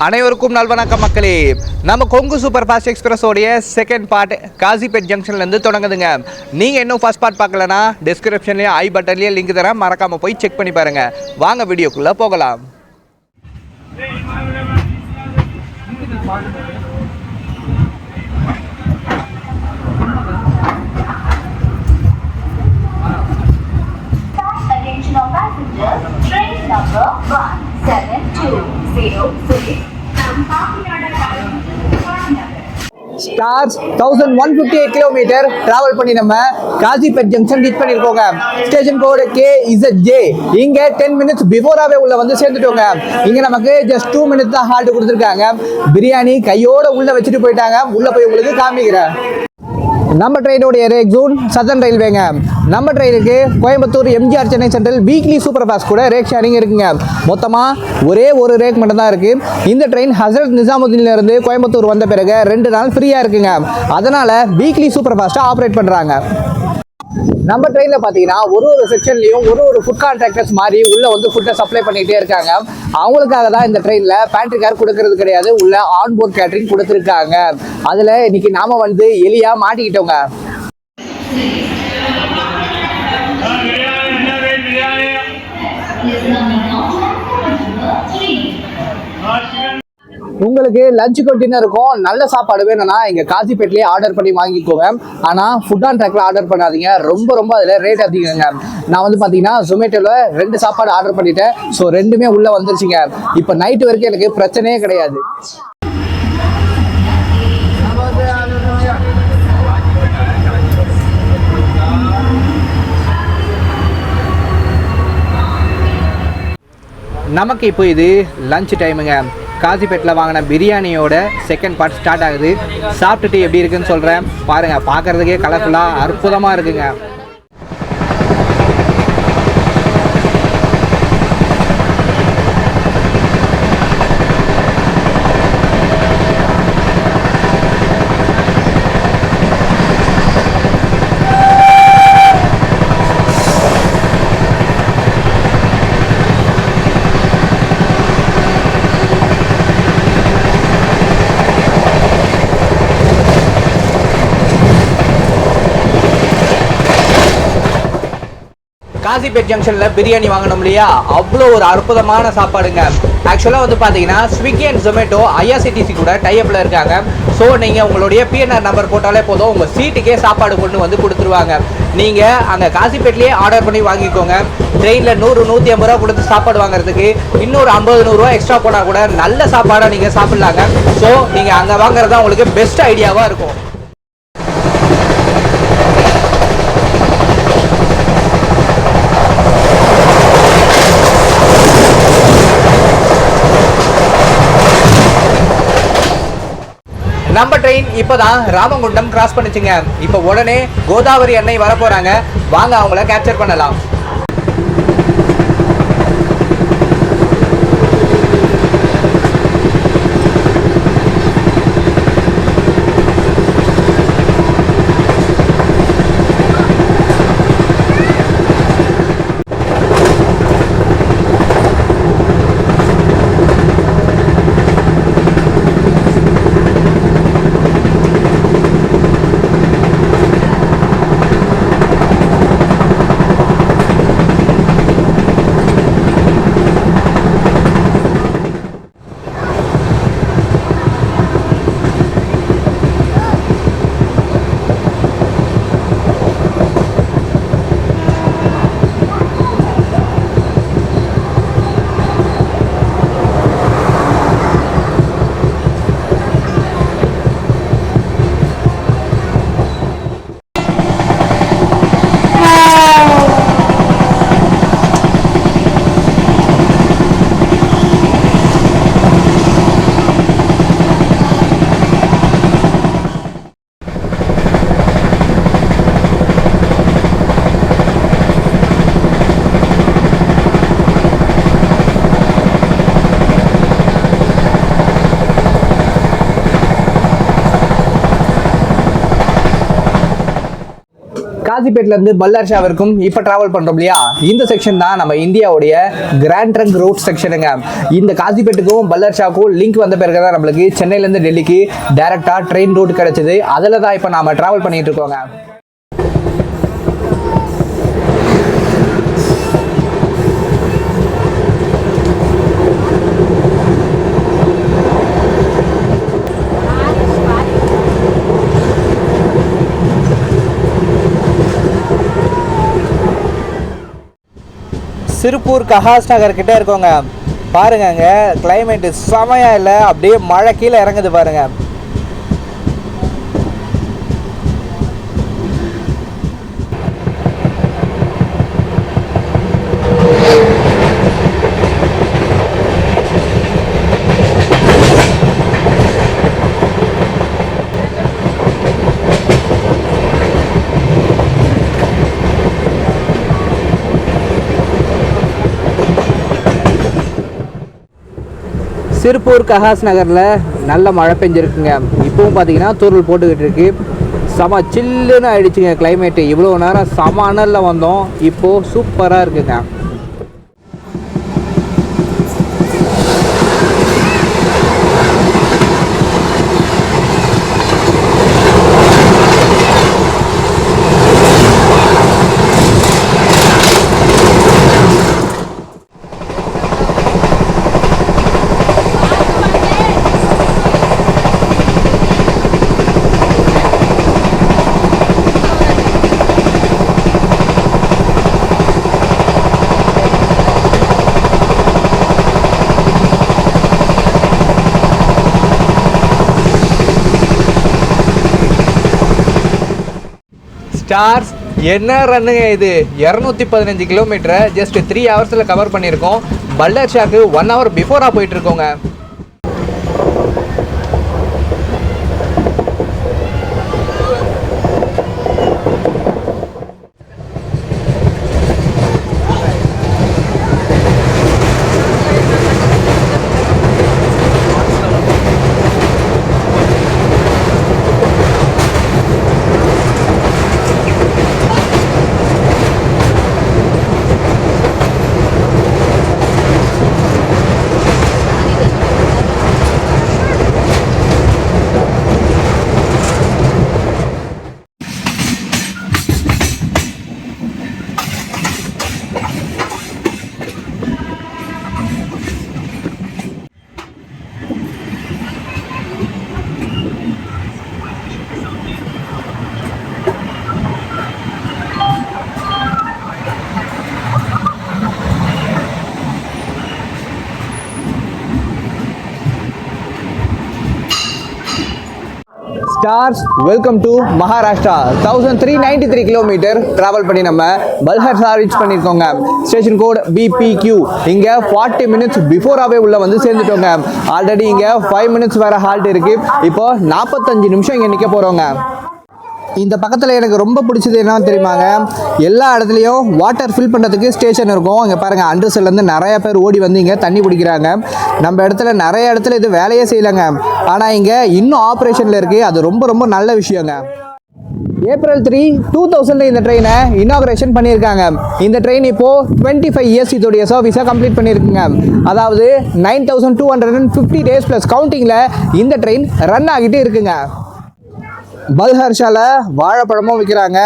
அனைவருக்கும் நல்வணக்கம் மக்களே. நம்ம கொங்கு சூப்பர் ஃபாஸ்ட் எக்ஸ்பிரஸோடைய செகண்ட் பார்ட் காசிபேட் ஜங்ஷன்லேருந்து தொடங்குதுங்க. நீங்கள் இன்னும் ஃபர்ஸ்ட் பார்ட் பார்க்கலனா டிஸ்கிரிப்ஷன்லேயே ஐ பட்டன்லேயே லிங்க் தரேன், மறக்காமல் போய் செக் பண்ணி பாருங்கள். வாங்க வீடியோக்குள்ளே போகலாம். Train number 1720 stars 1158 kilometre travel பண்ணி நம்ம காசிபேட் ஜங்ஷன் ரீச் பண்ணியிருக்கோங்க. ஸ்டேஷன் கோடு KZJ. இங்கே 10 மினிட்ஸ் பிஃபோராகவே உள்ள வந்து சேர்ந்துட்டோங்க. இங்கே நமக்கு ஜஸ்ட் 2 மினிட்ஸ் தான் ஹால்ட் கொடுத்துருக்காங்க. பிரியாணி கையோட உள்ள வச்சுட்டு போயிட்டாங்க. உள்ள போய் உங்களுக்கு காமிக்கிறேன். நம்ம ட்ரெயினுடைய ரேக் ஜோன் சதர்ன் ரயில்வேங்க. நம்ம ட்ரெயினுக்கு Coimbatore MGR Chennai central weekly super fast கூட ரேக் ஷேரிங் இருக்குங்க. மொத்தமாக ஒரே ஒரு ரேக் மட்டும் தான் இருக்குது. இந்த ட்ரெயின் ஹசரத் நிசாமுதீன்லேருந்து கோயம்புத்தூர் வந்த பிறகு 2 நாள் ஃப்ரீயாக இருக்குங்க. அதனால் வீக்லி சூப்பர் ஃபாஸ்ட்டாக ஆப்ரேட் பண்ணுறாங்க. நம்ம ட்ரெயினில் பார்த்தீங்கன்னா ஒரு செக்ஷன்லையும் ஒரு ஃபுட் கான்ட்ராக்டர்ஸ் மாதிரி உள்ளே வந்து ஃபுட்டை சப்ளை பண்ணிகிட்டே இருக்காங்க. அவங்களுக்காக தான் இந்த ட்ரெயினில் பேண்ட்ரி கார் கொடுக்கறது கிடையாது, உள்ள ஆன்போர்ட் கேட்டரிங் கொடுத்துருக்காங்க. அதில் இன்னைக்கு நாம வந்து எலியா மாட்டிக்கிட்டோங்க. உங்களுக்கு லஞ்சுக்கும் டின்னருக்கும் நல்ல சாப்பாடு வேணும்னா இங்கே காசிபேட்லேயே ஆர்டர் பண்ணி வாங்கிக்கோங்க. ஆனால் ஃபுட் ஆன் ட்ராக்ல ஆர்டர் பண்ணாதீங்க, ரொம்ப அதில் ரேட் அதிகங்க. நான் வந்து பார்த்தீங்கன்னா ஜொமேட்டோவில் 2 சாப்பாடு ஆர்டர் பண்ணிட்டேன். ஸோ 2மே உள்ளே வந்துருச்சுங்க. இப்போ நைட்டு வரைக்கும் எனக்கு பிரச்சனையே கிடையாது. நமக்கு இப்போ இது லஞ்ச் டைமுங்க. காசிபேட்டில் வாங்கின பிரியாணியோட செகண்ட் பார்ட் ஸ்டார்ட் ஆகுது. சாப்பிட்டுட்டு எப்படி இருக்குன்னு சொல்கிறேன் பாருங்கள். பார்க்குறதுக்கே கலர்ஃபுல்லாக அற்புதமாக இருக்குங்க. காசிபேட் ஜங்ஷனில் பிரியாணி வாங்கணும் இல்லையா, அவ்வளோ ஒரு அற்புதமான சாப்பாடுங்க. ஆக்சுவலாக வந்து பார்த்தீங்கன்னா ஸ்விக்கி அண்ட் ஜொமேட்டோ IRCTC கூட டைப்பில் இருக்காங்க. ஸோ நீங்கள் உங்களுடைய PNR நம்பர் போட்டாலே போதும், உங்கள் சீட்டுக்கே சாப்பாடு கொண்டு வந்து கொடுத்துருவாங்க. நீங்கள் அங்கே காசிபேட்லேயே ஆர்டர் பண்ணி வாங்கிக்கோங்க. ட்ரெயினில் 100-150 ரூபா கொடுத்து சாப்பாடு வாங்குறதுக்கு இன்னொரு 50-100 ரூபா எக்ஸ்ட்ரா போனால் கூட நல்ல சாப்பாடாக நீங்கள் சாப்பிட்லாங்க. ஸோ நீங்கள் அங்கே வாங்குறது தான் உங்களுக்கு பெஸ்ட் ஐடியாவாக இருக்கும். நம்ம ட்ரெயின் இப்போதான் ராமகுண்டம் கிராஸ் பண்ணிச்சுங்க. இப்போ உடனே கோதாவரி அன்னை வர போறாங்க. வாங்க அவங்கள கேப்சர் பண்ணலாம். காசிப்பேட்ல இருந்து பல்லார் ஷா வரைக்கும் இப்போ டிராவல் பண்றோம் இல்லையா, இந்த செக்ஷன் தான் நம்ம இந்தியாவுடைய கிராண்ட் ட்ரங்க் ரூட் செக்ஷனுங்க. இந்த காசிப்பேட்டுக்கும் பல்லார் ஷாவுக்கும் லிங்க் வந்த பிறகு தான் நம்மளுக்கு சென்னையில இருந்து டெல்லிக்கு டைரக்டா ட்ரெயின் ரூட் கிடைச்சது. அதில் தான் இப்போ நாம டிராவல் பண்ணிட்டு இருக்கோங்க. சிறுப்பூர் கஹாஸ் நகர் கிட்டே இருக்கோங்க. பாருங்க, கிளைமேட் செமையா இல்லை, அப்படியே மழை கீழே இறங்குது பாருங்க. சிறுப்பூர் கஹாஸ் நகரில் நல்ல மழை பெஞ்சிருக்குங்க. இப்போவும் பார்த்தீங்கன்னா தூரல் போட்டுக்கிட்டு இருக்கு. செம சில்லுன்னு ஆயிடுச்சுங்க கிளைமேட்டு. இவ்வளோ நேரம் செம அனலில் வந்தோம், இப்போது சூப்பராக இருக்குங்க. ஸ்டார்ஸ் என்ன ரன்னுங்க இது, 215 கிலோமீட்டரை ஜஸ்ட் 3 ஹவர்ஸில் கவர் பண்ணியிருக்கோம். பல்லார் ஷாக்கு 1 ஹவர் பிஃபோராக போயிட்டுருக்கோங்க. Stars welcome to Maharashtra. 1393 kilometre travel பண்ணி நம்ம பல்ஹர்ஷா ரீச் பண்ணியிருக்கோங்க. Station code BPQ. இங்கே 40 மினிட்ஸ் பிஃபோராகவே உள்ள வந்து சேர்ந்துட்டோங்க. ஆல்ரெடி இங்கே 5 மினிட்ஸ் வேற ஹால்ட் இருக்கு. இப்போ 45 நிமிஷம் இங்கே நிற்க போகிறோங்க. இந்த பக்கத்தில் எனக்கு ரொம்ப பிடிச்சது என்னன்னு தெரியுமாங்க, எல்லா இடத்துலையும் வாட்டர் ஃபில் பண்ணுறதுக்கு ஸ்டேஷன் இருக்கும். இங்கே பாருங்கள், அண்டர்ஸ்லேருந்து நிறைய பேர் ஓடி வந்து இங்கே தண்ணி பிடிக்கிறாங்க. நம்ம இடத்துல நிறைய இடத்துல இது வேலையே செய்யலைங்க, ஆனால் இங்கே இன்னும் ஆப்ரேஷனில் இருக்குது. அது ரொம்ப ரொம்ப நல்ல விஷயங்க. April 3, 2000 இந்த ட்ரெயினை இனாகிரேஷன் பண்ணியிருக்காங்க. இந்த ட்ரெயின் இப்போது 25 இயர்ஸ் இதோடைய சர்வீஸை கம்ப்ளீட் பண்ணியிருக்குங்க. அதாவது 9250 டேஸ் ப்ளஸ் கவுண்டிங்கில் இந்த ட்ரெயின் ரன் ஆகிட்டு இருக்குங்க. பல்ஹர்ஷால வாழைப்பழமும் விற்கிறாங்க.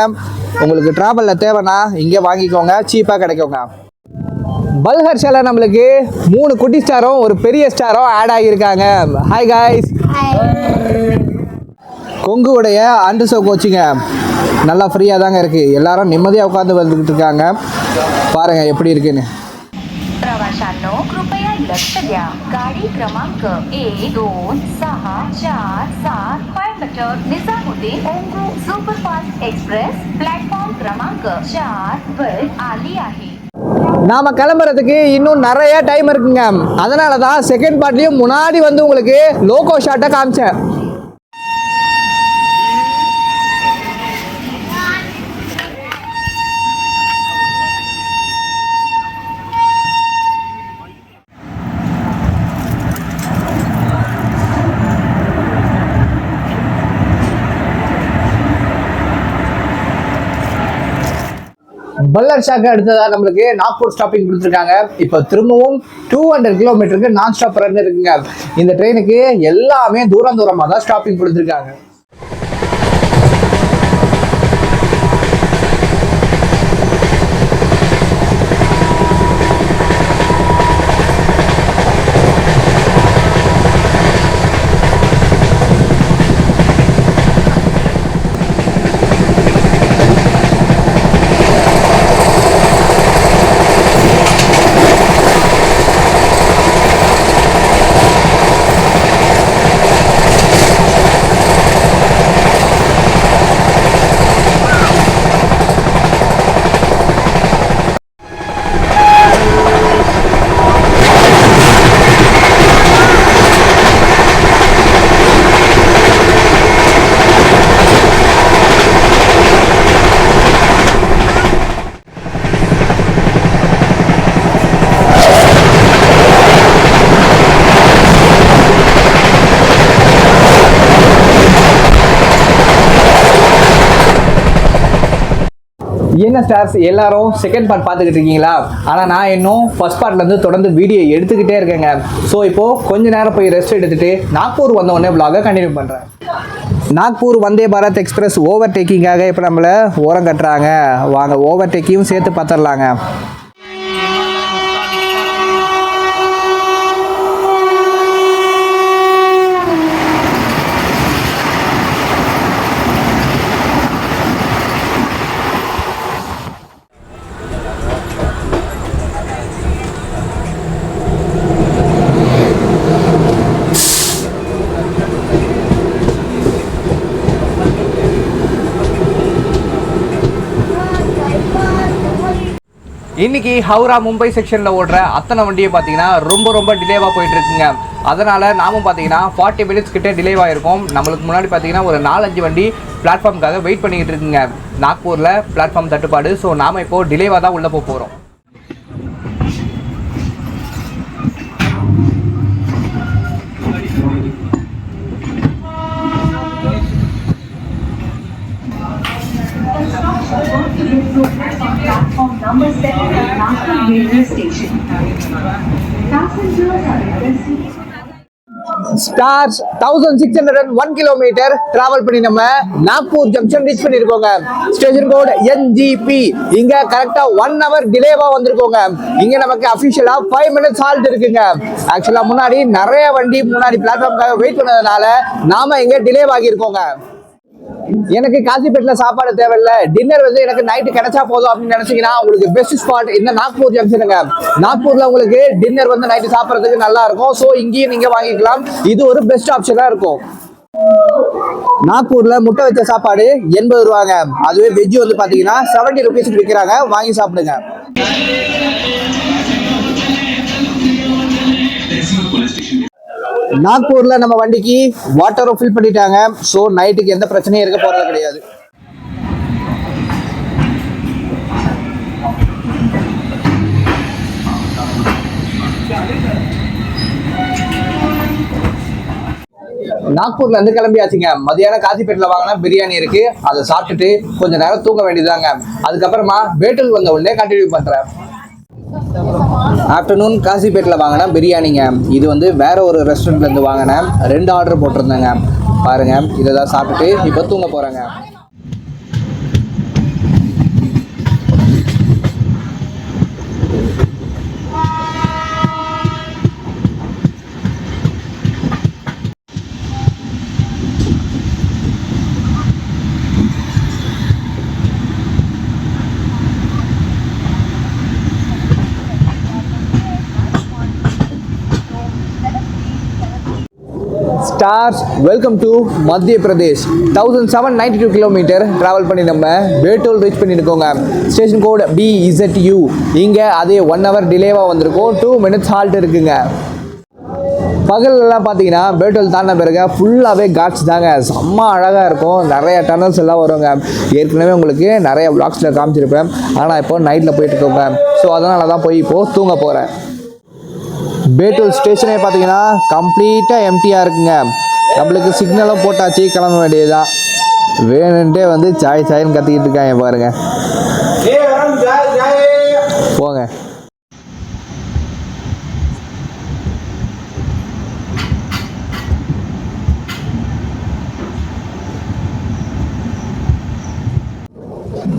உங்களுக்கு டிராவலில் தேவைன்னா இங்கே வாங்கிக்கோங்க, சீப்பாக கிடைக்குங்க. பல்ஹர்ஷால நம்மளுக்கு 3 குட்டி ஸ்டாரும் ஒரு பெரிய ஸ்டாரும் ஆட் ஆகியிருக்காங்க. Hi guys. கொங்குவுடைய அண்டர்சோ கோச்சிங்க நல்லா ஃப்ரீயாக தாங்க இருக்குது. எல்லாரும் நிம்மதியாக உட்காந்து வந்துக்கிட்டு இருக்காங்க. பாருங்கள் எப்படி இருக்குன்னு. प्रवाशांनो कृपया लक्ष द्या. गाडी क्रमांक 1, 2, 6, 4, 7 Coimbatore Nizamuddin Kongu superfast express platform क्रमांक 4 वर आली आहे. நாம கிளம்புறதுக்கு இன்னும் நிறைய டைம் இருக்குங்க. அதனால தான் செகண்ட் பார்ட்லயும் முன்னாடி வந்து உங்களுக்கு லோகோ ஷாட்டை காமிச்சேன். பல்லர் ஷாக்கு அடுத்ததா நம்மளுக்கு நாக்பூர் ஸ்டாப்பிங் கொடுத்துருக்காங்க. இப்போ திரும்பவும் 200 கிலோமீட்டருக்கு நான் ஸ்டாப் ரன் இருக்குங்க. இந்த ட்ரெயினுக்கு எல்லாமே தூரமாக தான் ஸ்டாப்பிங் கொடுத்துருக்காங்க. என்ன ஸ்டார்ஸ் எல்லாரும் செகண்ட் பார்ட் பார்த்துக்கிட்டு இருக்கீங்களா? ஆனால் நான் இன்னும் ஃபர்ஸ்ட் பார்ட்லேருந்து தொடர்ந்து வீடியோ எடுத்துக்கிட்டே இருக்கேங்க. ஸோ இப்போது கொஞ்ச நேரம் போய் ரெஸ்ட் எடுத்துகிட்டு நாக்பூர் வந்த உடனே vlog கண்டினியூ பண்ணுறேன். நாக்பூர் வந்தே பாரத் எக்ஸ்பிரஸ் ஓவர் டேக்கிங்காக இப்போ நம்மளை ஓரம் கட்டுறாங்க. வாங்க ஓவர் டேக்கையும் சேர்த்து பார்த்துடலாங்க. இன்னைக்கு ஹவுரா மும்பை செக்ஷனில் ஓடுற அத்தனை வண்டியை பார்த்தீங்கன்னா ரொம்ப டிலேவாக போயிட்டு இருக்குங்க. அதனால் நாமும் பார்த்தீங்கன்னா 40 மினிட்ஸ் கிட்டே டிலேவாக இருக்கும். நம்மளுக்கு முன்னாடி பார்த்தீங்கன்னா ஒரு 4-5 வண்டி பிளாட்ஃபார்முக்காக வெயிட் பண்ணிக்கிட்டு இருக்குங்க. நாக்பூரில் பிளாட்ஃபார்ம் தட்டுப்பாடு. ஸோ நாம் இப்போது டிலேவாக தான் உள்ளே போக போகிறோம். Platform number 7 at Nagpur railway station. Passengers are requested. Stars 1601 kilometre travel பண்ணி நம்ம நாக்பூர் ஜங்ஷன் ரீச் பண்ணிருக்கோங்க. Station code NGP. இங்க கரெக்டா 1 hour டிலேவா வந்திருக்கோங்க. இங்க நமக்கு அபிஷியலா 5 minutes ஹால்ட் இருக்குங்க. ஆக்சுவலா முன்னாடி நிறைய வண்டி முன்னாடி பிளாட்ஃபார்முக்காக வெயிட் பண்ணதுனால நாம இங்க டிலே ஆகியிருக்கோங்க. எனக்கு காசிப்பேட்ல சாப்பாடு தேவையில்ல, டின்னர் வந்து எனக்கு நைட்டு கிடைச்சா போதும் அப்படின்னு நினைச்சீங்கன்னா உங்களுக்கு பெஸ்ட் ஸ்பாட் இந்த நாக்பூர் ஜங்ஷனுங்க. நாக்பூர்ல உங்களுக்கு டின்னர் வந்து நைட்டு சாப்பிட்றதுக்கு நல்லா இருக்கும். ஸோ இங்கேயும் நீங்க வாங்கிக்கலாம். இது ஒரு பெஸ்ட் ஆப்ஷனா இருக்கும். நாக்பூர்ல முட்டை வச்ச சாப்பாடு 80 ரூபாங்க. அதுவே வெஜ் வந்து பாத்தீங்கன்னா 70 rupees விற்கிறாங்க. வாங்கி சாப்பிடுங்க. நாக்பூர்ல நம்ம வண்டிக்கு வாட்டரும் ஃபில் பண்ணிட்டாங்க. ஸோ நைட்டுக்கு எந்த பிரச்சனையும் இருக்க போறது கிடையாது. நாக்பூர்ல இருந்து கிளம்பியாச்சுங்க. மதியானம் காசிப்பேட்டில் வாங்கினா பிரியாணி இருக்கு. அதை சாப்பிட்டுட்டு கொஞ்ச நேரம் தூங்க வேண்டியதாங்க. அதுக்கப்புறமா பேட்டல் வந்த உடனே கண்டினியூ பண்றேன். ஆஃப்டர்நூன் காசிப்பேட்டில் வாங்கின பிரியாணிங்க. இது வந்து வேற ஒரு ரெஸ்டாரண்ட்லேருந்து வாங்கினேன். 2 ஆர்டர் போட்டிருந்தேங்க. பாருங்க, இதை தான் சாப்பிட்டுட்டு இப்போ தூங்க போகிறேங்க. ஸ்டார்ஸ் வெல்கம் டு மத்திய பிரதேஷ். 1792 கிலோமீட்டர் ட்ராவல் பண்ணி நம்ம பேட்டோல் ரீச் பண்ணியிருக்கோங்க. Station code BZU. இங்கே அதே 1 hour டிலேவாக வந்திருக்கும். 2 minutes ஹால்ட் இருக்குங்க. பகலெல்லாம் பார்த்தீங்கன்னா பேட்டோல் தாண்டின பிறகு ஃபுல்லாகவே காட்ஸ் தாங்க. செம்ம அழகாக இருக்கும். நிறைய டனல்ஸ் எல்லாம் வருவாங்க. ஏற்கனவே உங்களுக்கு நிறைய விளாக்ஸில் காமிச்சிருப்பேன். ஆனால் இப்போ நைட்டில் போயிட்டு இருக்கோங்க. ஸோ அதனால தான் போய் இப்போது தூங்க போகிறேன். பேட்டூல் ஸ்டேஷனே பார்த்தீங்கன்னா கம்ப்ளீட்டாக எம்டியாக இருக்குங்க. நம்மளுக்கு சிக்னலும் போட்டாச்சு, கிளம்ப வேண்டியதுதான். வேணுன்ட்டே வந்து சாய்ன்னு கத்திக்கிட்டு இருக்காங்க பாருங்க. போங்க.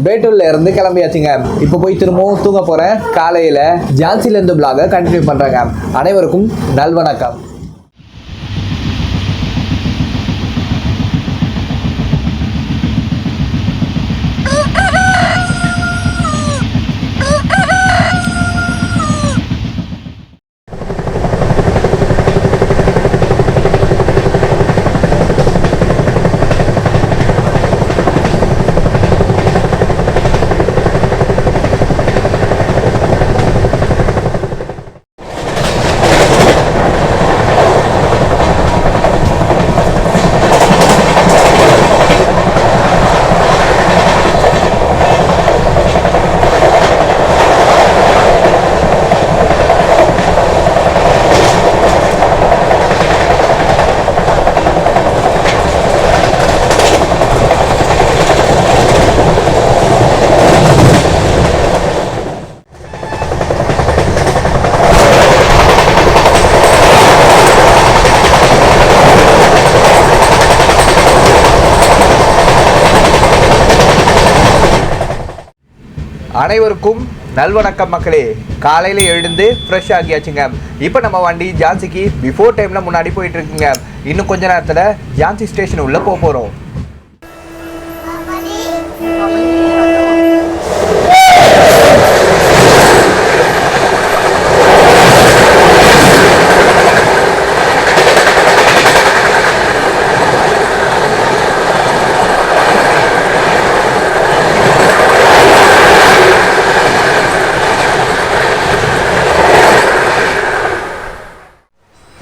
பேட்டூர்ல இருந்து கிளம்பியாச்சுங்க. இப்போ போய் திரும்பவும் தூங்க போறேன். காலையில ஜான்சில இருந்து பிளாக கண்டினியூ பண்றேங்க. அனைவருக்கும் நல்வணக்கம். அனைவருக்கும் நல்வணக்கம் மக்களே. காலையில் எழுந்து ஃப்ரெஷ் ஆகியாச்சுங்க. இப்போ நம்ம வண்டி ஜான்சிக்கு பிஃபோர் டைமில் முன்னாடி போயிட்டு இருக்குங்க. இன்னும் கொஞ்ச நேரத்தில் ஜான்சி ஸ்டேஷன் உள்ள போக போகிறோம்.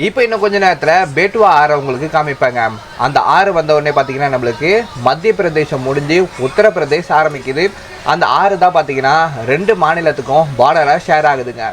இப்போ இன்னும் கொஞ்ச நேரத்தில் பேட்டுவா ஆறு உங்களுக்கு காமிப்பாங்க. அந்த ஆறு வந்த உடனே பார்த்தீங்கன்னா நம்மளுக்கு மத்திய பிரதேசம் முடிஞ்சு உத்தரப்பிரதேஷ் ஆரம்பிக்குது. அந்த ஆறு தான் பார்த்தீங்கன்னா 2 மாநிலத்துக்கும் பார்டராக ஷேர் ஆகுதுங்க.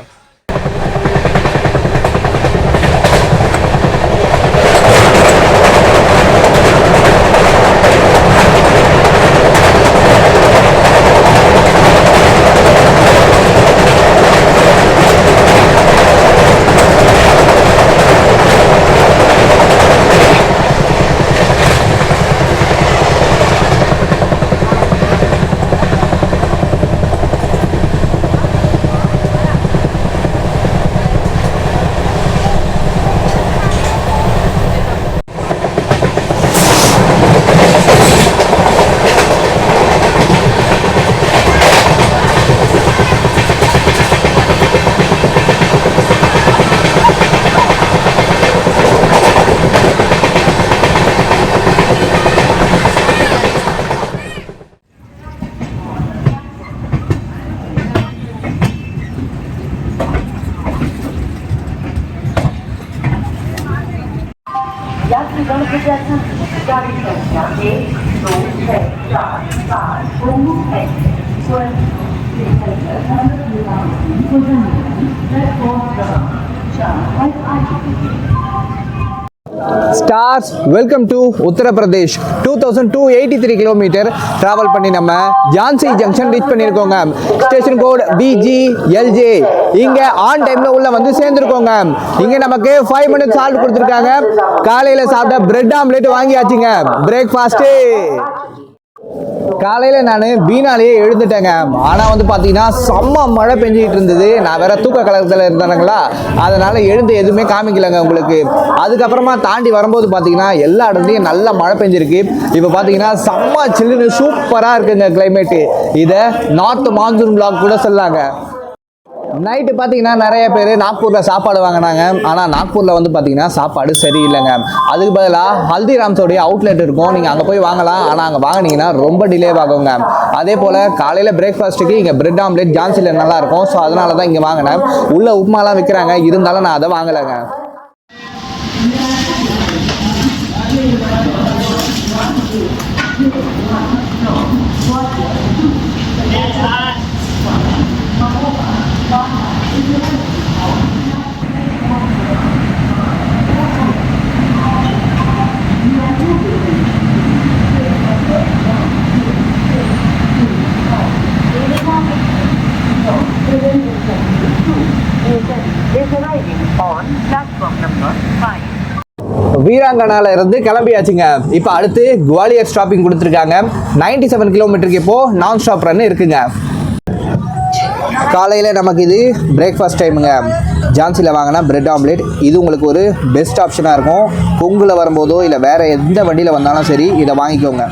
यात्रीगण कृपया गाड़ी संख्या 12645 Gomukh express stars welcome to Uttar Pradesh. 2283 kilometre travel பண்ணி நம்ம ஜான்சி ஜங்ஷன் ரீச் பண்ணியிருக்கோங்க. Station code BGLJ. இங்கே ஆன் டைமில் உள்ள வந்து சேர்ந்துருக்கோங்க. இங்கே நமக்கு 5 மினிட்ஸ் சால்ட் கொடுத்துருக்காங்க. காலையில் சாப்பிட்ட பிரெட் ஆம்லேட் வாங்கியாச்சுங்க. பிரேக்ஃபாஸ்ட்டு. காலையில் நான் வீணாலேயே எழுந்துட்டேங்க. ஆனால் வந்து பார்த்தீங்கன்னா செம்ம மழை பெஞ்சிக்கிட்டு இருந்தது. நான் வேற தூக்க கலக்கத்தில் இருந்தானுங்களா, அதனால் எழுந்து எதுவுமே காமிக்கலைங்க உங்களுக்கு. அதுக்கப்புறமா தாண்டி வரும்போது பார்த்தீங்கன்னா எல்லா இடத்துலையும் நல்ல மழை பெஞ்சிருக்கு. இப்போ பார்த்தீங்கன்னா செம்ம சில்லுன்னு சூப்பராக இருக்குங்க கிளைமேட்டு. இதை நார்த் மான்சூன் பிளாக் கூட சொல்லாங்க. நைட்டு பார்த்தீங்கன்னா நிறைய பேர் நாக்பூரில் சாப்பாடு வாங்கினாங்க. ஆனால் நாக்பூரில் வந்து பார்த்தீங்கன்னா சாப்பாடு சரியில்லைங்க. அதுக்கு பதிலாக ஹல்திராம்ஸோடைய அவுட்லெட் இருக்கும், நீங்கள் அங்கே போய் வாங்கலாம். ஆனால் அங்கே வாங்கினீங்கன்னா ரொம்ப டிலே ஆகுங்க. அதே போல் காலையில் பிரேக்ஃபாஸ்ட்டுக்கு இங்கே பிரெட் ஆம்லேட் ஜான்சியில் நல்லாயிருக்கும். ஸோ அதனால தான் இங்கே வாங்கினேன். உள்ள உப்புமாலாம் விற்கிறாங்க, இருந்தாலும் நான் அதை வாங்கலைங்க. வீராங்கனால இருந்து கிளம்பியாச்சுங்க. இப்போ அடுத்து குவாலியர் ஸ்டாப்பிங் கொடுத்துருக்காங்க. 97 கிலோமீட்டருக்கு இப்போ நான் ஸ்டாப் ரன் இருக்குங்க. காலையில் நமக்கு இது பிரேக்ஃபாஸ்ட் டைமுங்க. ஜான்சியில் வாங்கினா பிரெட் ஆம்லேட், இது உங்களுக்கு ஒரு பெஸ்ட் ஆப்ஷனாக இருக்கும். கொங்குல வரும்போதோ இல்லை வேறு எந்த வண்டியில் வந்தாலும் சரி இதை வாங்கிக்கோங்க.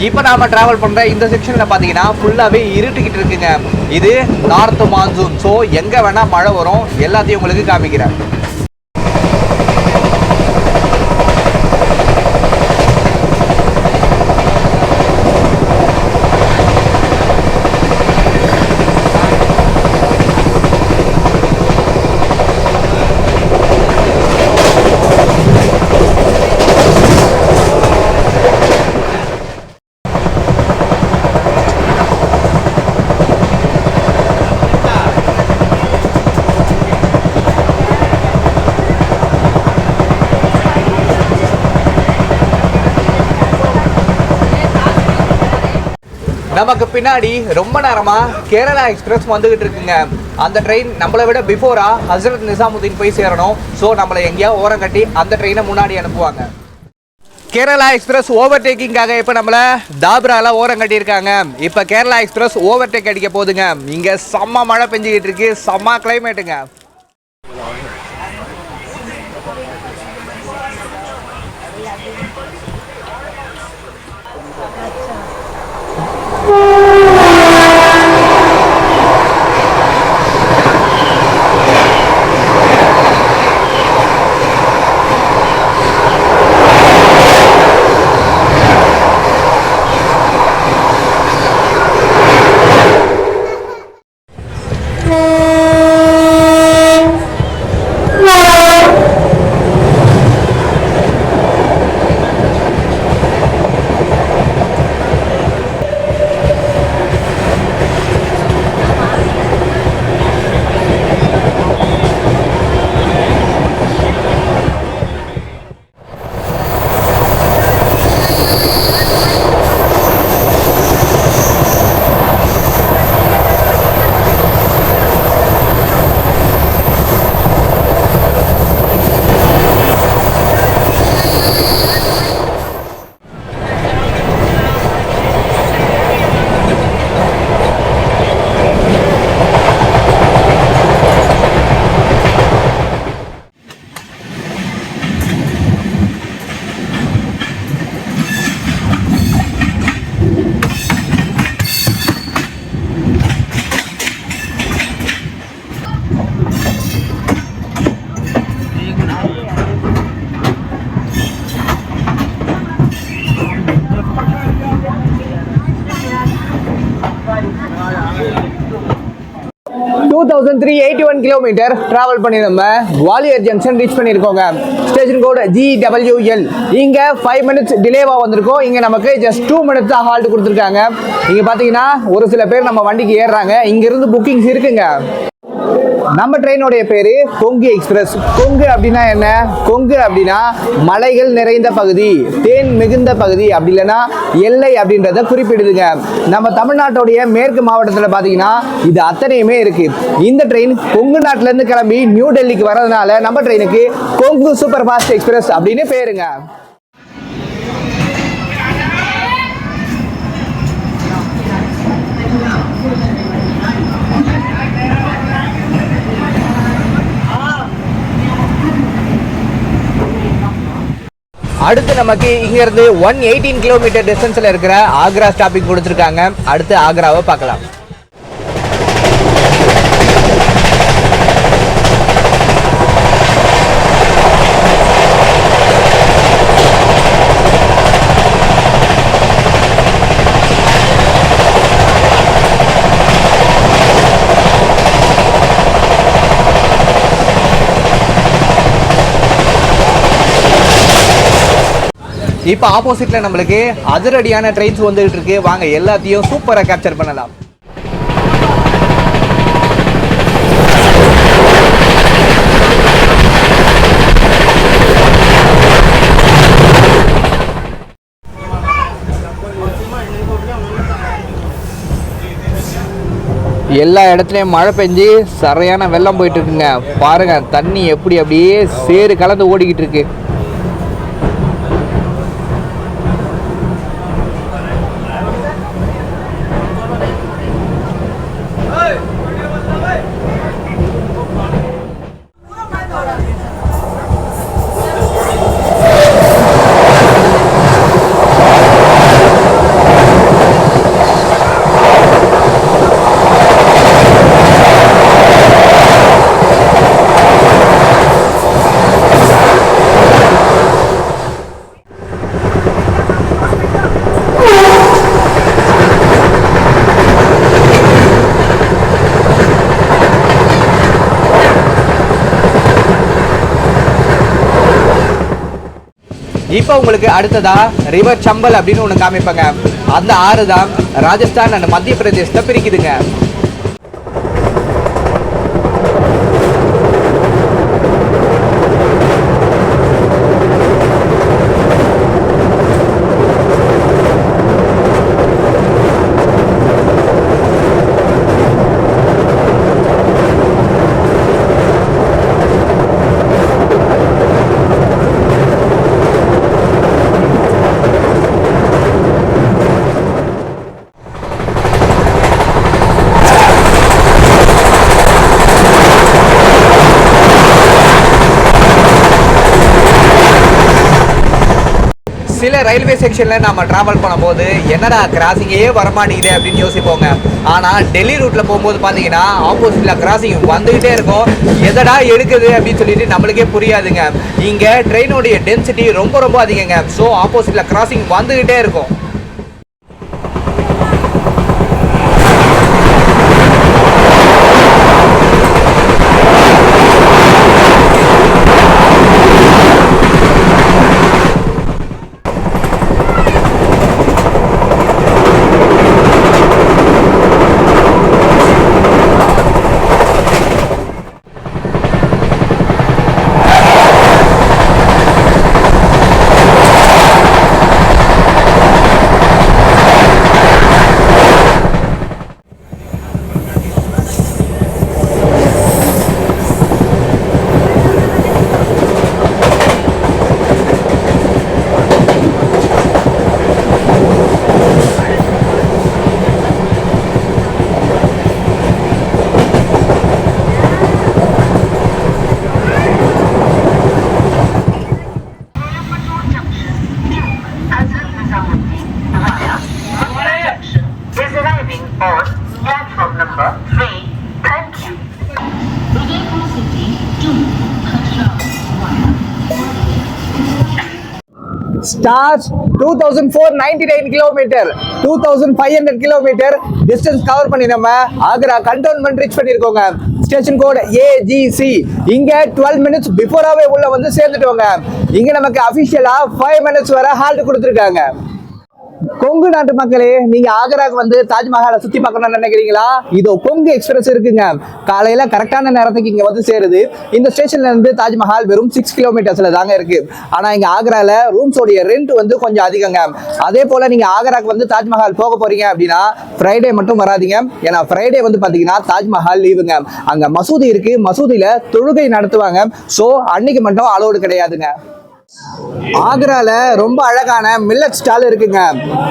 இப்போ நாம டிராவல் பண்ணுற இந்த செக்ஷனில் பார்த்தீங்கன்னா ஃபுல்லாகவே இருட்டுக்கிட்டு இருக்குங்க. இது நார்த் மான்சூன். ஸோ எங்கே வேணால் மழை வரும். எல்லாத்தையும் உங்களுக்கு காமிக்கிறேன். நமக்கு பின்னாடி ரொம்ப நேரமா கேரளா எக்ஸ்பிரஸ் வந்துகிட்டு இருக்குங்க. அந்த ட்ரெயின் நம்மளை விட பிஃபோரா ஹசரத் நிசாமுதீன் போய் சேரணும். ஸோ நம்மளை எங்கேயா ஓரம் கட்டி அந்த ட்ரெயினை முன்னாடி அனுப்புவாங்க. கேரளா எக்ஸ்பிரஸ் ஓவர்டேக்கிங்காக இப்போ நம்மளை தாப்ரால ஓரம் கட்டியிருக்காங்க. இப்போ கேரளா எக்ஸ்பிரஸ் ஓவர்டேக் அடிக்க போகுதுங்க. இங்கே செம்ம மழை பெஞ்சிக்கிட்டு இருக்கு, செம்ம கிளைமேட்டுங்க. கிலோமீட்டர் டிராவல் பண்ணி நம்ம குவாலியர் ஜங்ஷன் ரீச் பண்ணியிருக்கோங்க. Station code GWL. இங்க 5 மினிட்ஸ் டிலேவா வந்திருக்கோம். இங்க நமக்கு ஜஸ்ட் 2 மினிட்ஸ் தான் ஹால்ட் கொடுத்துருக்காங்க. இங்க பாத்தீங்கன்னா ஒரு சில பேர் நம்ம வண்டிக்கு ஏறுறாங்க. இங்க இருந்து புக்கிங்ஸ் இருக்குங்க. நம்ம ட்ரெயினோடைய பேரு கொங்கு எக்ஸ்பிரஸ். கொங்கு அப்படின்னா என்ன? கொங்கு அப்படின்னா மலைகள் நிறைந்த பகுதி, தேன் மிகுந்த பகுதி, அப்படி இல்லைன்னா எல்லை அப்படின்றத குறிப்பிடுதுங்க. நம்ம தமிழ்நாட்டுடைய மேற்கு மாவட்டத்தில் பார்த்தீங்கன்னா இது அத்தனையுமே இருக்கு. இந்த ட்ரெயின் கொங்கு நாட்டில இருந்து கிளம்பி நியூ டெல்லிக்கு வர்றதுனால நம்ம ட்ரெயினுக்கு கொங்கு சூப்பர் ஃபாஸ்ட் எக்ஸ்பிரஸ் அப்படின்னு பேருங்க. அடுத்து நமக்கு இங்க இருந்து 118 கிலோமீட்டர் டிஸ்டன்ஸ்ல இருக்கிற ஆக்ரா ஸ்டாப்பிங் கொடுத்துருக்காங்க. அடுத்து ஆக்ராவை பார்க்கலாம். இப்போ ஆப்போசிட்ல நம்மளுக்கு அதிரடியான ட்ரெயின்ஸ் வந்துகிட்டு இருக்கு. வாங்க எல்லாத்தையும் சூப்பரா கேப்சர் பண்ணலாம். எல்லா இடத்துலையும் மழை பெஞ்சு சரியான வெள்ளம் போயிட்டு இருக்குங்க. பாருங்க தண்ணி எப்படி அப்படியே சேறு கலந்து ஓடிக்கிட்டு இருக்கு. இப்போ உங்களுக்கு அடுத்ததா ரிவர் சம்பல் அப்படின்னு ஒன்று காமிப்பாங்க. அந்த ஆறு தான் ராஜஸ்தான் அண்ட் மத்திய பிரதேசத்தை பிரிக்குதுங்க. சில ரயில்வே செக்ஷனில் நம்ம ட்ராவல் பண்ணும்போது என்னடா கிராசிங்கே வரமாட்டேங்குது அப்படின்னு யோசிப்போங்க. ஆனால் டெல்லி ரூட்டில் போகும்போது பார்த்தீங்கன்னா ஆப்போசிட்டில் கிராசிங் வந்துக்கிட்டே இருக்கும். எதடா எடுக்குது அப்படின்னு சொல்லிட்டு நம்மளுக்கே புரியாதுங்க. இங்கே ட்ரெயினுடைய டென்சிட்டி ரொம்ப ரொம்ப அதிகங்க. ஸோ ஆப்போசிட்டில் கிராசிங் வந்துக்கிட்டே இருக்கும். Stars 2499 kilometre 2500 kilometre distance cover பண்ணி நம்ம ஆக்ரா கண்டோன்மெண்ட் ரீச் பண்ணிருக்கோங்க. Station code AGC. இங்க 12 மினிட்ஸ் பிஃபோராவே உள்ள வந்து சேர்ந்துட்டோங்க. இங்க நமக்கு அபிஷியலா 5 மினிட்ஸ் வரை ஹால்ட் கொடுத்துருக்காங்க. கொங்கு நாட்டு மக்களே, நீங்க ஆக்ராக்கு வந்து தாஜ்மஹாலை சுத்தி பார்க்கணும்னு நினைக்கிறீங்களா? இதோ கொங்கு எக்ஸ்பிரஸ் இருக்குங்க. காலையில கரெக்டான நேரத்துக்கு இங்க வந்து சேருது. இந்த ஸ்டேஷன்ல இருந்து தாஜ்மஹால் வெறும் 6 கிலோமீட்டர்ஸ்ல தாங்க இருக்கு. ஆனா இங்க ஆக்ரால ரூம்ஸோடைய ரெண்ட் வந்து கொஞ்சம் அதிகங்க. அதே போல நீங்க ஆக்ராக்கு வந்து தாஜ்மஹால் போக போறீங்க அப்படின்னா ஃப்ரைடே மட்டும் வராதிங்க. ஏன்னா ஃப்ரைடே வந்து பாத்தீங்கன்னா தாஜ்மஹால் லீவுங்க. அங்க மசூதி இருக்கு, மசூதியில தொழுகை நடத்துவாங்க. ஸோ அன்னைக்கு மட்டும் அலோடு கிடையாதுங்க. ஆக்ரால ரொம்ப அழகான மில்லட் ஸ்டால் இருக்குங்க.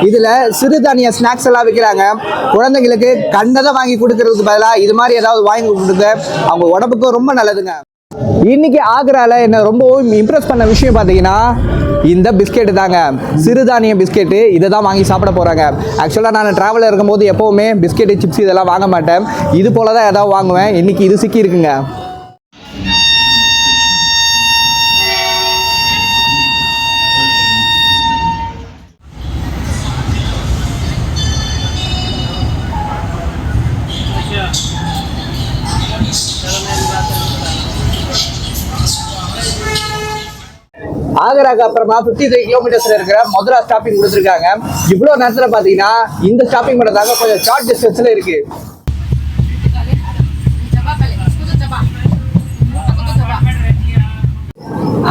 இதுல சிறுதானிய ஸ்நாக்ஸ் எல்லாம் விற்கிறாங்க. குழந்தைங்களுக்கு கண்டதை வாங்கி கொடுக்கறதுக்கு பதிலாக இது மாதிரி ஏதாவது வாங்கி கொடுத்து அவங்க உடம்புக்கு ரொம்ப நல்லதுங்க. இன்னைக்கு ஆக்ரால என்ன ரொம்பவும் இம்ப்ரெஸ் பண்ண விஷயம் பார்த்தீங்கன்னா இந்த பிஸ்கெட்டு தாங்க. சிறுதானிய பிஸ்கெட்டு இதை தான் வாங்கி சாப்பிட போகிறாங்க. ஆக்சுவலாக நான் ட்ராவலில் இருக்கும்போது எப்போவுமே பிஸ்கெட்டு சிப்ஸ் இதெல்லாம் வாங்க மாட்டேன். இது போல தான் ஏதாவது வாங்குவேன். இன்னைக்கு இது சிக்கி இருக்குங்க. ஆக்ராக்கு அப்புறமா 53 கிலோமீட்டர்ஸ்ல இருக்கிற மதுரா ஸ்டாப்பிங் கொடுத்துருக்காங்க. இவ்வளவு நேரத்துல பாத்தீங்கன்னா இந்த ஸ்டாப்பிங் பண்ணதாங்க கொஞ்சம் ஷார்ட் டிஸ்டன்ஸ்ல இருக்கு.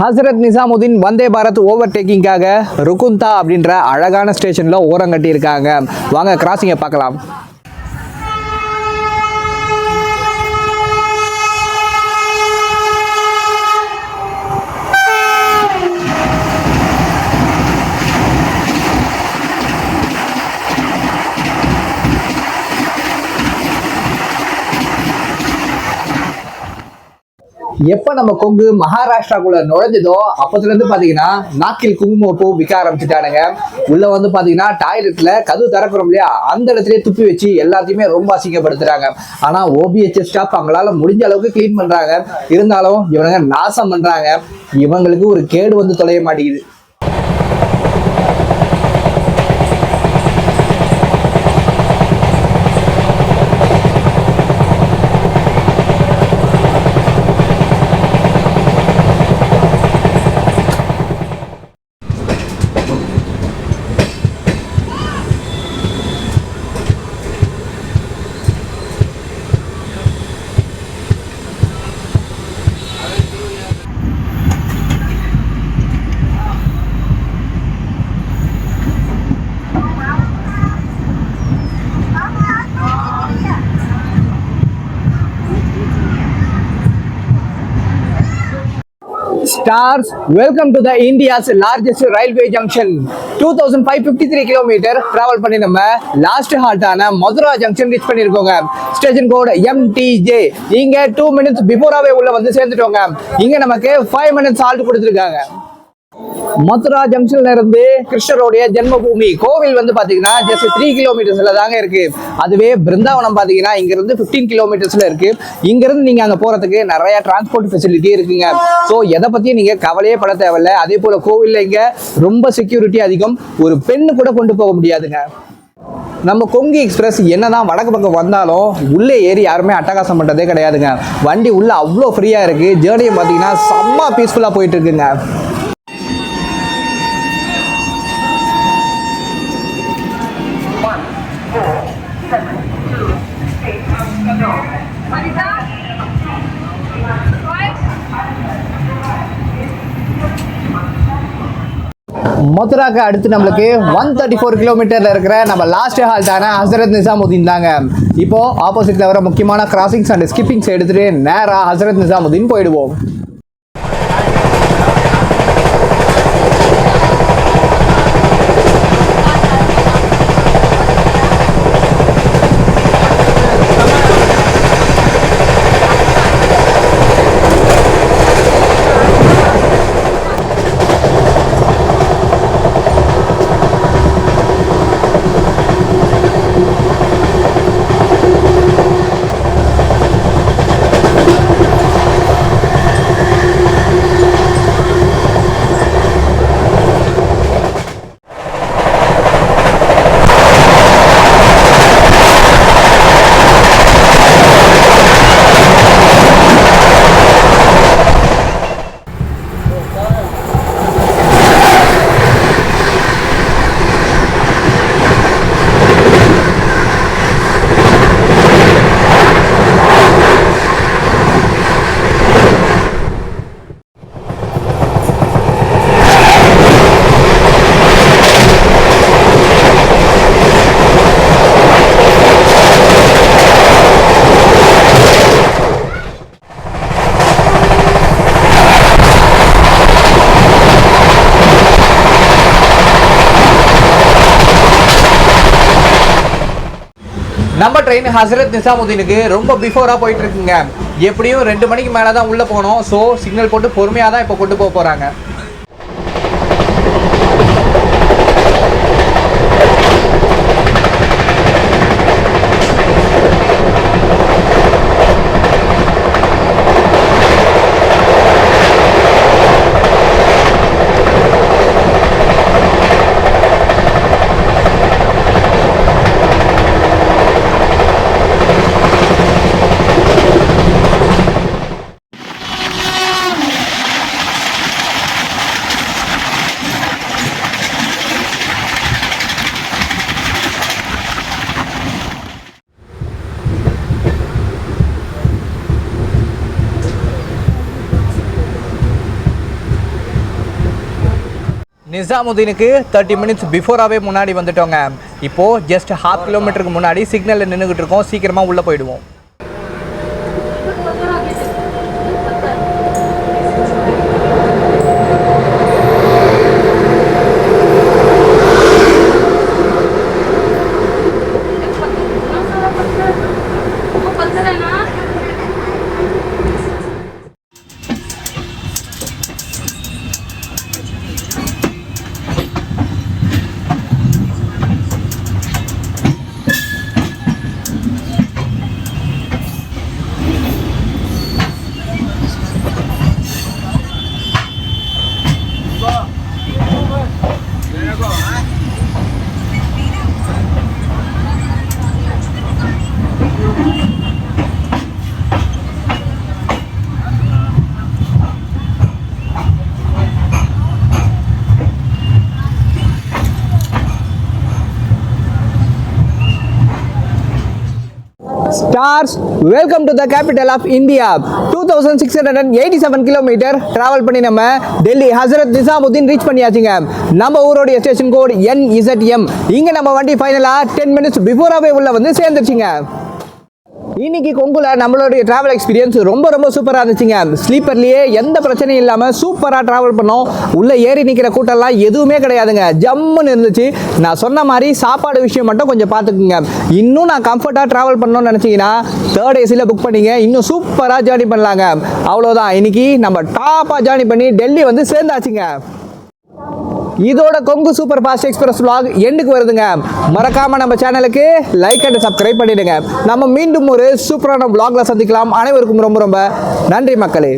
ஹசரத் நிசாமுதீன் வந்தே பாரத் ஓவர்டேக்கிங்காக ருகுந்தா அப்படின்ற அழகான ஸ்டேஷன்ல ஓரம் கட்டி இருக்காங்க. வாங்க கிராசிங்கை பார்க்கலாம். எப்ப நம்ம கொங்கு மகாராஷ்டிராக்குள்ள நுழைஞ்சதோ அப்பத்துல இருந்து பாத்தீங்கன்னா நாக்கில் குங்குமப்பூ விற்க ஆரம்பிச்சுட்டானுங்க. உள்ள வந்து பாத்தீங்கன்னா டாய்லெட்ல கதவு திறக்கிறோம் இல்லையா, அந்த இடத்துலயே துப்பி வச்சு எல்லாத்தையுமே ரொம்ப அசிங்கப்படுத்துறாங்க. ஆனா OBHS ஸ்டாஃப் அவங்களால முடிஞ்ச அளவுக்கு கிளீன் பண்றாங்க. இருந்தாலும் இவனுங்க நாசம் பண்றாங்க. இவங்களுக்கு ஒரு கேடு வந்து தொலைய மாட்டேங்குது. Stars, welcome to the India's largest railway junction. 2553 kilometre travel பண்ணி நம்ம லாஸ்ட் ஹால்ட்டான மதுரா ஜங்ஷன் ரீச் பண்ணிருக்கோங்க. Station code MTJ. இங்க 2 minutes பிஃபோராவே உள்ள வந்து சேர்ந்துட்டோங்க. இங்க நமக்கு 5 minutes ஹால்ட் கொடுத்துருக்காங்க. மதுரா ஜங்ஷன்ல இருந்து கிருஷ்ணருடைய ஜென்மபூமி கோவில் வந்து பாத்தீங்கன்னா ஜஸ்ட் 3 கிலோமீட்டர்ஸ்ல தாங்க இருக்கு. அதுவே பிருந்தாவனம் பாத்தீங்கன்னா இங்க இருந்து 15 கிலோமீட்டர்ஸ்ல இருக்கு. இங்க இருந்து நீங்க அங்க போறதுக்கு நிறைய டிரான்ஸ்போர்ட் ஃபெசிலிட்டி இருக்குங்க. சோ எதை பத்தியும் நீங்க கவலையே பட தேவையில்ல. அதே போல கோவில்ல இங்க ரொம்ப செக்யூரிட்டி அதிகம். ஒரு பெண்ணு கூட கொண்டு போக முடியாதுங்க. நம்ம கொங்கு எக்ஸ்பிரஸ் என்னதான் வடக்கு பக்கம் வந்தாலும் உள்ளே ஏறி யாருமே அட்டகாசம் பண்றதே கிடையாதுங்க. வண்டி உள்ள அவ்வளோ ஃப்ரீயா இருக்கு. ஜேர்னியும் பாத்தீங்கன்னா செம்ம பீஸ்ஃபுல்லா போயிட்டு இருக்குங்க. மதுராக்கு அடுத்து நம்மளுக்கு 134 கிலோமீட்டர்ல இருக்கிற நம்ம லாஸ்ட் ஹால்ட்டான ஹசரத் நிசாமுதீன் தாங்க. இப்போ ஆப்போசிட்ல வர முக்கியமான கிராசிங்ஸ் அண்ட் ஸ்கிப்பிங்ஸ் எடுத்துட்டு நேரா ஹசரத் நிசாமுதீன் போயிடுவோம். நம்ம ட்ரெயின் ஹசரத் நிசாமுதீனுக்கு ரொம்ப பிஃபோரா போயிட்டு இருக்குங்க. எப்படியும் 2 மணிக்கு மேலே தான் உள்ள போனோம். ஸோ சிக்னல் போட்டு பொறுமையாக தான் இப்போ கொண்டு போக போறாங்க. நிசாமுதீனுக்கு 30 மினிட்ஸ் பிஃபோராகவே முன்னாடி வந்துட்டோங்க. இப்போது ஜஸ்ட் 1/2 கிலோமீட்டருக்கு முன்னாடி சிக்னலில் நின்றுக்கிட்டு இருக்கோம். சீக்கிரமாக உள்ளே போயிடுவோம். Stars, welcome to the capital of India. 2687 kilometre travel பண்ணி நம்ம டெல்லி ஹசரத் நிசாமுதீன் ரீச் பண்ணியாச்சுங்க. நம்ம ஊரோடைய ஸ்டேஷன் கோட் NZM. இங்க நம்ம வண்டி ஃபைனலா 10 மினிட்ஸ் பிஃபோராகவே உள்ள வந்து சேர்ந்துருச்சுங்க. இன்னைக்கு கொங்குல நம்மளுடைய டிராவல் எக்ஸ்பீரியன்ஸ் ரொம்ப சூப்பராக இருந்துச்சுங்க. ஸ்லீப்பர்லேயே எந்த பிரச்சனையும் இல்லாமல் சூப்பராக டிராவல் பண்ணோம். உள்ளே ஏறி நிற்கிற கூட்டம்லாம் எதுவுமே கிடையாதுங்க. ஜம்முன்னு இருந்துச்சு. நான் சொன்ன மாதிரி சாப்பாடு விஷயம் மட்டும் கொஞ்சம் பார்த்துக்குங்க. இன்னும் நான் கம்ஃபர்ட்டாக டிராவல் பண்ணணும்னு நினச்சிங்கன்னா 3rd ஏசியில் புக் பண்ணிங்க. இன்னும் சூப்பராக ஜேர்னி பண்ணலாங்க. அவ்வளோதான், இன்னைக்கு நம்ம டாப்பாக ஜேர்னி பண்ணி டெல்லி வந்து சேர்ந்தாச்சுங்க. இதோட Kongu super fast express vlog எண்டுக்கு வருதுங்க. மறக்காம நம்ம சேனலுக்கு லைக் அண்ட் சப்ஸ்கிரைப் பண்ணிடுங்க. நம்ம மீண்டும் ஒரு சூப்பரான vlogல சந்திக்கலாம். அனைவருக்கும் ரொம்ப நன்றி மக்களே.